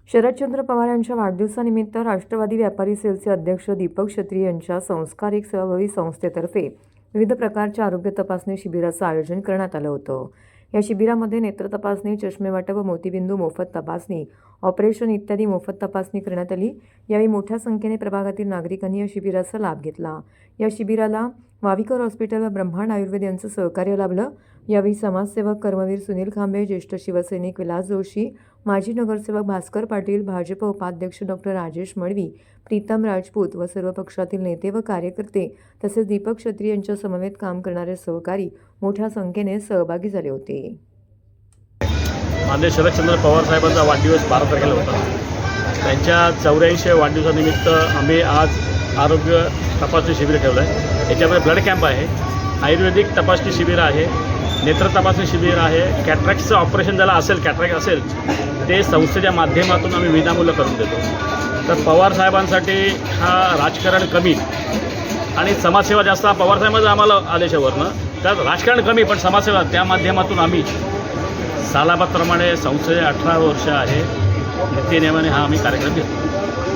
शरदचंद्र पवार यांच्या वाढदिवसानिमित्त राष्ट्रवादी व्यापारी सेलचे अध्यक्ष दीपक क्षत्रिय यांच्या संस्कारिक सेवाभावी संस्थेतर्फे विविध प्रकारच्या आरोग्य तपासणी शिबिराचं आयोजन करण्यात आलं होतं। या शिबिरामध्ये नेत्र तपासणी, चष्मे वाटप व मोतीबिंदू मोफत तपासणी, ऑपरेशन इत्यादी मोफत तपासणी करण्यात आली। यावेळी मोठ्या संख्येने प्रभागातील नागरिकांनी या शिबिराचा लाभ घेतला। या शिबिराला वाविकर हॉस्पिटल व ब्रह्मांड आयुर्वेद यांचं सहकार्य लाभलं। यावेळी समाजसेवक कर्मवीर सुनील खांबे, ज्येष्ठ शिवसैनिक विलास जोशी, माजी नगरसेवक भास्कर पाटील, भाजप उपाध्यक्ष डॉक्टर राजेश मळवी, प्रीतम राजपूत व सर्व पक्षातील नेते व कार्यकर्ते तसेच दीपक क्षत्रिय यांच्या समवेत काम करणारे सहकारी मोठ्या संख्येने सहभागी झाले होते। माननीय शरदचंद्र पवार साहेबांचा वाढदिवस 12 तारखेला होता। त्यांच्या 84व्या वाढदिवसानिमित्त आम्ही आज आरोग्य तपासणी शिबिर ठेवलं आहे। याच्यामध्ये ब्लड कॅम्प आहे, आयुर्वेदिक तपासणी शिबिर आहे, नेत्र तपासणी शिबिर आहे, कॅट्रॅक्टचं ऑपरेशन ज्याला असेल, कॅट्रॅक्ट असेल ते संस्थेच्या माध्यमातून आम्ही विनामूल्य करून देतो। तर पवार साहेबांसाठी हा राजकारण कमी आणि समाजसेवा जास्त, पवार साहेबांचा आम्हाला आदेशावरनं तर राजकारण कमी पण समाजसेवा त्या माध्यमातून आम्ही सालाबादप्रमाणे संस्थेचे 18 वर्ष आहे, नित्यनेमाने हा आम्ही कार्यक्रम घेतो।